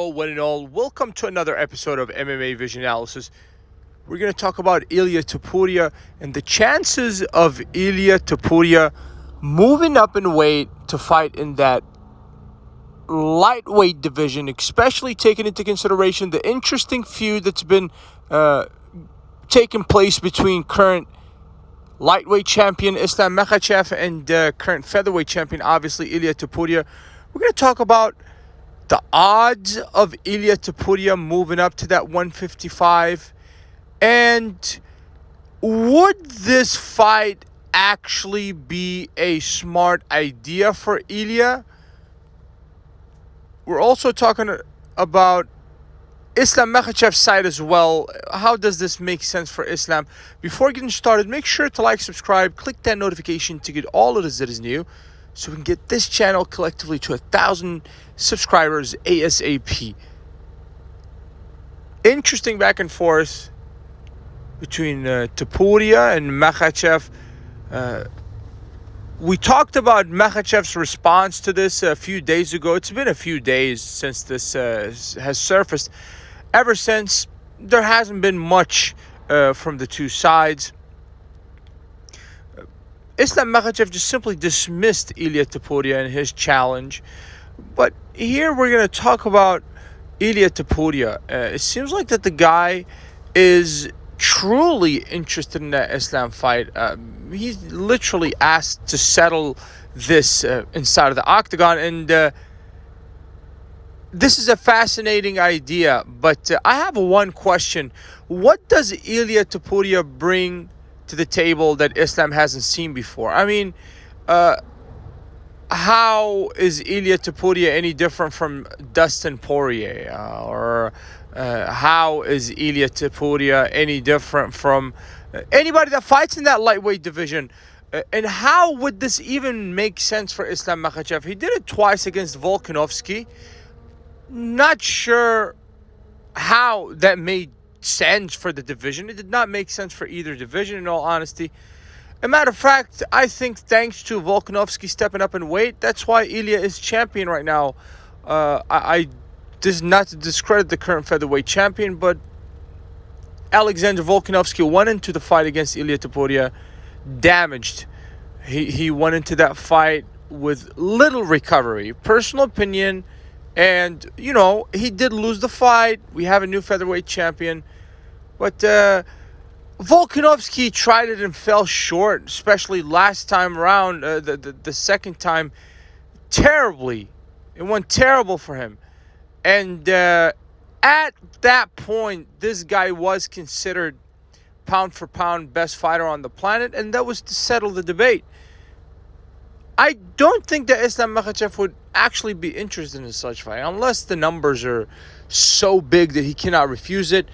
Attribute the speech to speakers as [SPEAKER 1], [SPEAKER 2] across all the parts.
[SPEAKER 1] Hello, one and all. Welcome to another episode of MMA Vision Analysis. We're going to talk about Ilia Topuria and the chances of Ilia Topuria moving up in weight to fight in that lightweight division, especially taking into consideration the interesting feud that's been taking place between current lightweight champion Islam Makhachev and current featherweight champion, obviously, Ilia Topuria. We're going to talk about the odds of Ilia Topuria moving up to that 155. And would this fight actually be a smart idea for Ilia? We're also talking about Islam Makhachev's side as well. How does this make sense for Islam? Before getting started, make sure to like, subscribe, click that notification to get all of this that is new, so we can get this channel collectively to 1,000 subscribers ASAP. Interesting back and forth between Topuria and Makhachev. We talked about Makhachev's response to this a few days ago. It's been a few days since this has surfaced. Ever since, there hasn't been much from the two sides. Islam Makhachev just simply dismissed Ilia Topuria and his challenge. But here we're going to talk about Ilia Topuria. It seems like that the guy is truly interested in that Islam fight. He's literally asked to settle this inside of the octagon. And this is a fascinating idea. But I have one question. What does Ilia Topuria bring to the table that Islam hasn't seen before? I mean, how is Ilia Topuria any different from Dustin Poirier? Or how is Ilia Topuria any different from anybody that fights in that lightweight division? And how would this even make sense for Islam Makhachev? He did it twice against Volkanovski. Not sure how that made sense for the division. It did not make sense for either division, in all honesty. As a matter of fact, I think thanks to Volkanovski stepping up in weight, that's why Ilia is champion right now. This is not to discredit the current featherweight champion, but Alexander Volkanovski went into the fight against Ilia Topuria damaged. He went into that fight with little recovery. Personal opinion. And, you know, he did lose the fight. We have a new featherweight champion. But Volkanovski tried it and fell short, especially last time around, the second time, terribly. It went terrible for him. And at that point, this guy was considered pound for pound best fighter on the planet, and that was to settle the debate. I don't think that Islam Makhachev would actually be interested in such fight unless the numbers are so big that he cannot refuse it.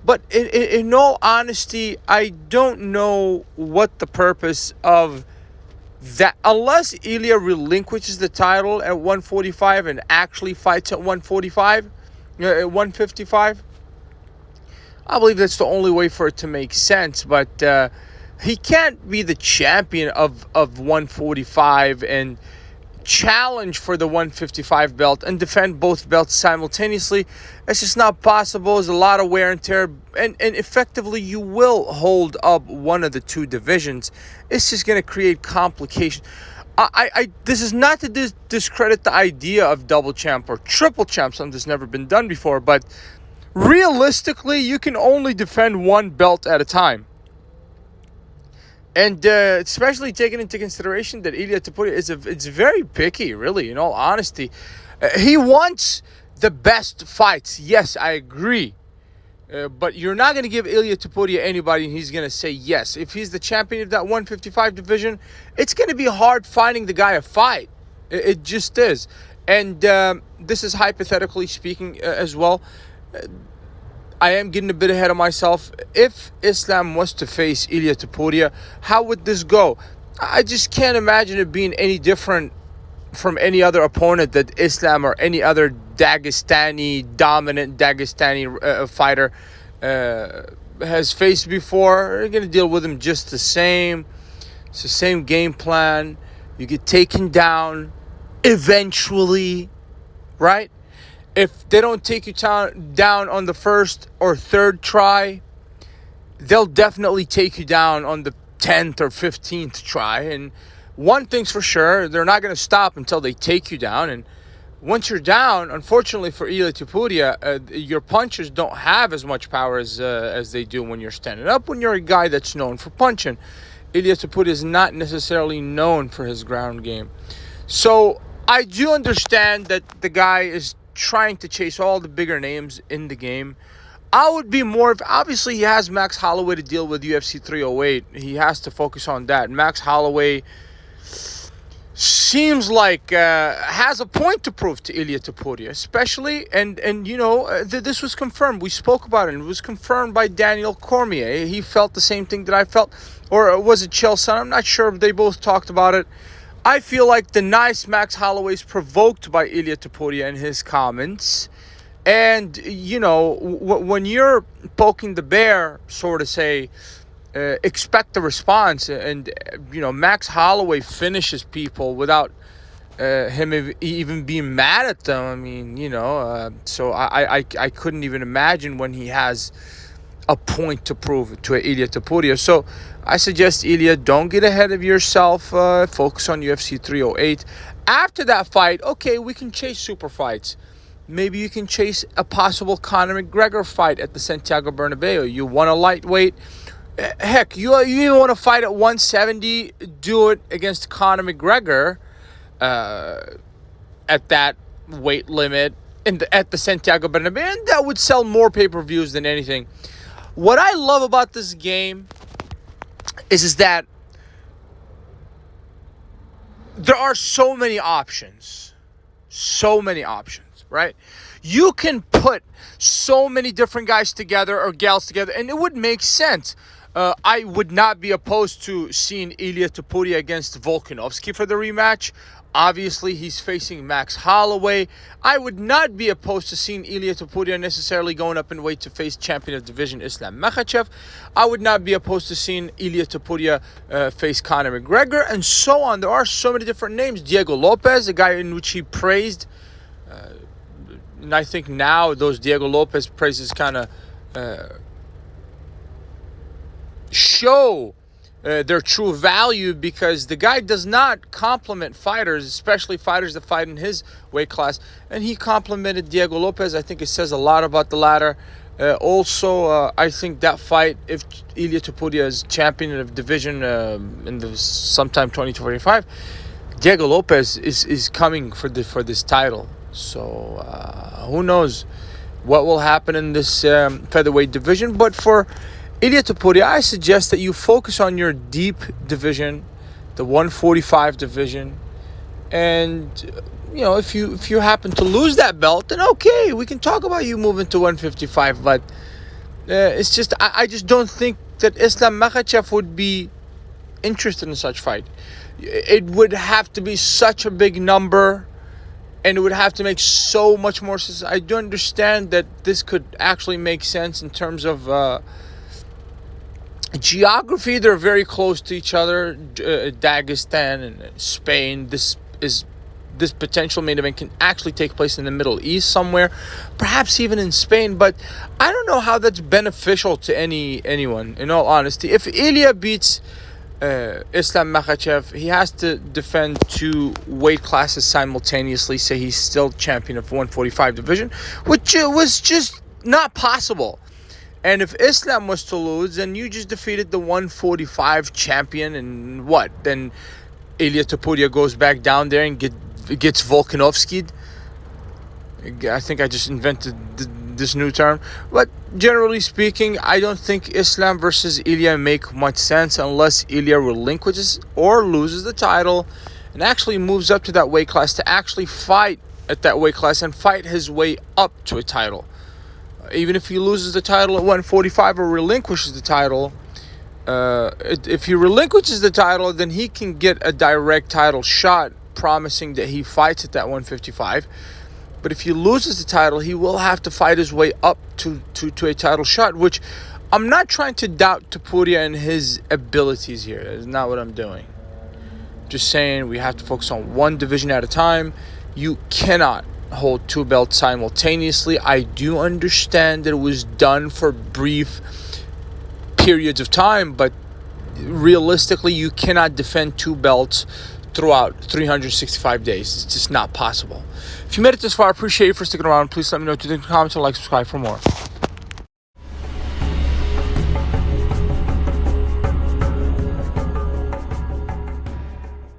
[SPEAKER 1] But in all honesty, I don't know what the purpose of that, unless Ilia relinquishes the title at 145 and actually fights at 145, at 155. I believe that's the only way for it to make sense. But he can't be the champion of 145 and challenge for the 155 belt and defend both belts simultaneously. It's just not possible. There's a lot of wear and tear, and effectively you will hold up one of the two divisions. It's just going to create complications. This is not to discredit the idea of double champ or triple champ, something that's never been done before, but realistically you can only defend one belt at a time. And especially taking into consideration that Ilia Topuria it's very picky, really, in all honesty. He wants the best fights. Yes, I agree. But you're not going to give Ilia Topuria anybody and he's going to say yes. If he's the champion of that 155 division, it's going to be hard finding the guy a fight. It just is. And this is hypothetically speaking as well. I am getting a bit ahead of myself. If Islam was to face Ilia Topuria, how would this go? I just can't imagine it being any different from any other opponent that Islam or any other dominant Dagestani fighter has faced before. They're going to deal with him just the same. It's the same game plan. You get taken down eventually, right? If they don't take you down on the first or third try, they'll definitely take you down on the 10th or 15th try. And one thing's for sure, they're not going to stop until they take you down. And once you're down, unfortunately for Ilia Topuria, your punches don't have as much power as they do when you're standing up, when you're a guy that's known for punching. Ilia Topuria is not necessarily known for his ground game. So I do understand that the guy is trying to chase all the bigger names in the game. I would be more of, obviously he has Max Holloway to deal with UFC 308. He has to focus on that. Max Holloway seems like has a point to prove to Ilia Topuria, especially, and this was confirmed. We spoke about it, and it was confirmed by Daniel Cormier. He felt the same thing that I felt, or was it Chelsea? I'm not sure if they both talked about it. I feel like the nice Max Holloway is provoked by Ilia Topuria in his comments. And, when you're poking the bear, sort of say, expect a response. And, Max Holloway finishes people without him even being mad at them. I mean, so I couldn't even imagine when he has a point to prove to Ilia Topuria. So I suggest, Ilia, don't get ahead of yourself. Focus on UFC 308. After that fight, okay, we can chase super fights. Maybe you can chase a possible Conor McGregor fight at the Santiago Bernabeu. You want a lightweight. Heck, you even want to fight at 170. Do it against Conor McGregor at that weight limit at the Santiago Bernabeu. And that would sell more pay-per-views than anything. What I love about this game is that there are so many options. So many options. Right? You can put so many different guys together or gals together, and it would make sense. I would not be opposed to seeing Ilia Topuria against Volkanovski for the rematch. Obviously, he's facing Max Holloway. I would not be opposed to seeing Ilia Topuria necessarily going up in weight to face champion of division Islam Makhachev. I would not be opposed to seeing Ilia Topuria face Conor McGregor, and so on. There are so many different names. Diego Lopez, a guy in which he praised. And I think now those Diego Lopez praises kind of show their true value, because the guy does not compliment fighters, especially fighters that fight in his weight class. And he complimented Diego Lopez. I think it says a lot about the latter. Also, I think that fight, if Ilia Topuria is champion of division in the sometime 2025, Diego Lopez is coming for this title. So who knows what will happen in this featherweight division. But for Ilia Topuria, I suggest that you focus on your deep division, the 145 division. And, if you happen to lose that belt, then okay, we can talk about you moving to 155. But it's just, I just don't think that Islam Makhachev would be interested in such fight. It would have to be such a big number. And it would have to make so much more sense. I do understand that this could actually make sense in terms of geography. They're very close to each other. Dagestan and Spain. This potential main event can actually take place in the Middle East somewhere, perhaps even in Spain. But I don't know how that's beneficial to anyone. In all honesty, if Ilia beats Islam Makhachev, he has to defend two weight classes simultaneously. Say he's still champion of 145 division, which was just not possible. And if Islam was to lose, then you just defeated the 145 champion, and what? Then Ilia Topuria goes back down there and gets Volkanovski'd. I think I just invented this new term. But generally speaking, I don't think Islam versus Ilia make much sense unless Ilia relinquishes or loses the title and actually moves up to that weight class to actually fight at that weight class and fight his way up to a title. Even if he loses the title at 145 or relinquishes the title, if he relinquishes the title, then he can get a direct title shot, promising that he fights at that 155. But if he loses the title, he will have to fight his way up to a title shot, which I'm not trying to doubt Topuria and his abilities here. That is not what I'm doing. Just saying we have to focus on one division at a time. You cannot hold two belts simultaneously. I do understand that it was done for brief periods of time, but realistically, you cannot defend two belts throughout 365 days. It's just not possible. If you made it this far, I appreciate you for sticking around. Please let me know what you think in the comments and like, subscribe for more.